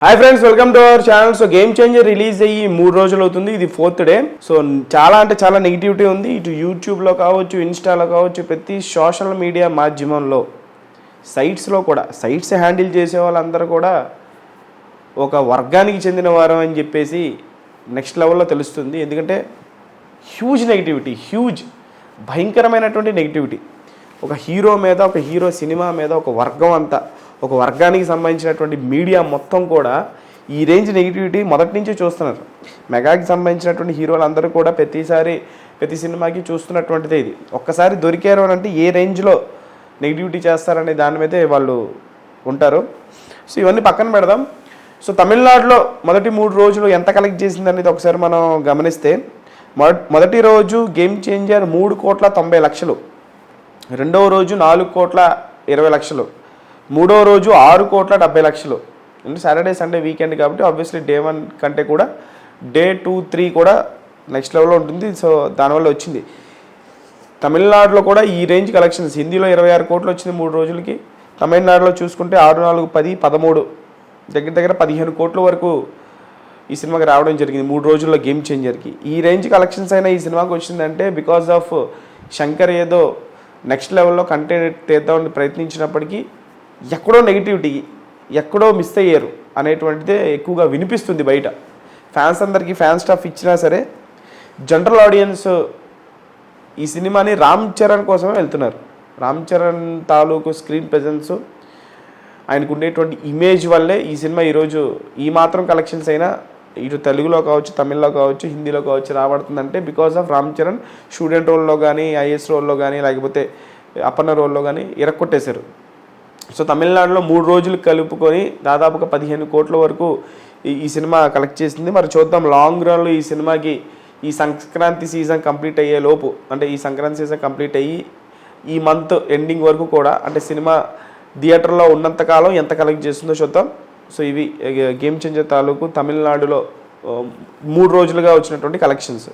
Hi friends, welcome to our channel. So game changer release అయ్యి 3 రోజులు అవుతుంది. ఇది 4th డే. సో చాలా అంటే చాలా నెగిటివిటీ ఉంది. ఇటు యూట్యూబ్లో కావచ్చు, ఇన్స్టాలో కావచ్చు, ప్రతి సోషల్ మీడియా మాధ్యమంలో, సైట్స్లో కూడా, సైట్స్ హ్యాండిల్ చేసే వాళ్ళందరూ కూడా ఒక వర్గానికి చెందిన వారు అని చెప్పేసి నెక్స్ట్ లెవెల్లో తెలుస్తుంది. ఎందుకంటే హ్యూజ్ నెగిటివిటీ, భయంకరమైనటువంటి నెగిటివిటీ. ఒక హీరో మీద, ఒక హీరో సినిమా మీద, ఒక వర్గం అంతా, ఒక వర్గానికి సంబంధించినటువంటి మీడియా మొత్తం కూడా ఈ రేంజ్ నెగిటివిటీ మొదటి నుంచే చూస్తున్నారు. మెగాకి సంబంధించినటువంటి హీరోలు అందరూ కూడా ప్రతి సినిమాకి చూస్తున్నటువంటిదే ఇది. ఒక్కసారి దొరికారు అని అంటే ఏ రేంజ్లో నెగిటివిటీ చేస్తారనే దాని మీదే వాళ్ళు ఉంటారు. సో ఇవన్నీ పక్కన పెడదాం. సో తమిళనాడులో మొదటి 3 రోజులు ఎంత కలెక్ట్ చేసింది అనేది ఒకసారి మనం గమనిస్తే, మొదటి రోజు గేమ్ చేంజర్ 3,90,00,000, రెండవ రోజు 4,20,00,000, మూడో రోజు 6,70,00,000. అంటే సాటర్డే సండే వీకెండ్ కాబట్టి ఆబ్వియస్లీ డే 1 కంటే కూడా డే 2, 3 కూడా నెక్స్ట్ లెవెల్లో ఉంటుంది. సో దానివల్ల వచ్చింది. తమిళనాడులో కూడా ఈ రేంజ్ కలెక్షన్స్, హిందీలో 26 కోట్లు వచ్చింది 3 రోజులకి. తమిళనాడులో చూసుకుంటే 6, 4, 10, 13, దగ్గర 15 కోట్ల వరకు ఈ సినిమాకి రావడం జరిగింది 3 రోజుల్లో గేమ్ చేంజర్కి. ఈ రేంజ్ కలెక్షన్స్ అయినా ఈ సినిమాకి వచ్చిందంటే బికాజ్ ఆఫ్ శంకర్ ఏదో నెక్స్ట్ లెవెల్లో కంటెంట్ తీద్దామని ప్రయత్నించినప్పటికీ ఎక్కడో నెగిటివిటీ, ఎక్కడో మిస్ అయ్యారు అనేటువంటిదే ఎక్కువగా వినిపిస్తుంది బయట. ఫ్యాన్స్ అందరికీ ఫ్యాన్ స్టాఫ్ ఇచ్చినా సరే జనరల్ ఆడియన్స్ ఈ సినిమాని రామ్ చరణ్ కోసమే వెళ్తున్నారు. రామ్ చరణ్ తాలూకు స్క్రీన్ ప్రెజెన్స్, ఆయనకు ఉండేటువంటి ఇమేజ్ వల్లే ఈ సినిమా ఈరోజు ఈ మాత్రం కలెక్షన్స్ అయినా ఇటు తెలుగులో కావచ్చు, తమిళ్లో కావచ్చు, హిందీలో కావచ్చు రాబడుతుందంటే because of Ram Charan student రోల్లో కానీ, ఐఏఎస్ రోల్లో కానీ, లేకపోతే అప్పన్న రోల్లో కానీ ఇరక్కొట్టేశారు. సో తమిళనాడులో 3 రోజులు కలుపుకొని దాదాపుగా 15 కోట్ల వరకు ఈ సినిమా కలెక్ట్ చేసింది. మరి చూద్దాం లాంగ్ రన్లో ఈ సినిమాకి ఈ సంక్రాంతి సీజన్ కంప్లీట్ అయ్యే లోపు, అంటే ఈ సంక్రాంతి సీజన్ కంప్లీట్ అయ్యి ఈ మంత్ ఎండింగ్ వరకు కూడా, అంటే సినిమా థియేటర్లో ఉన్నంతకాలం ఎంత కలెక్ట్ చేస్తుందో చూద్దాం. సో ఇవి గేమ్ చేంజర్ తాలూకు తమిళనాడులో 3 రోజులుగా వచ్చినటువంటి కలెక్షన్స్.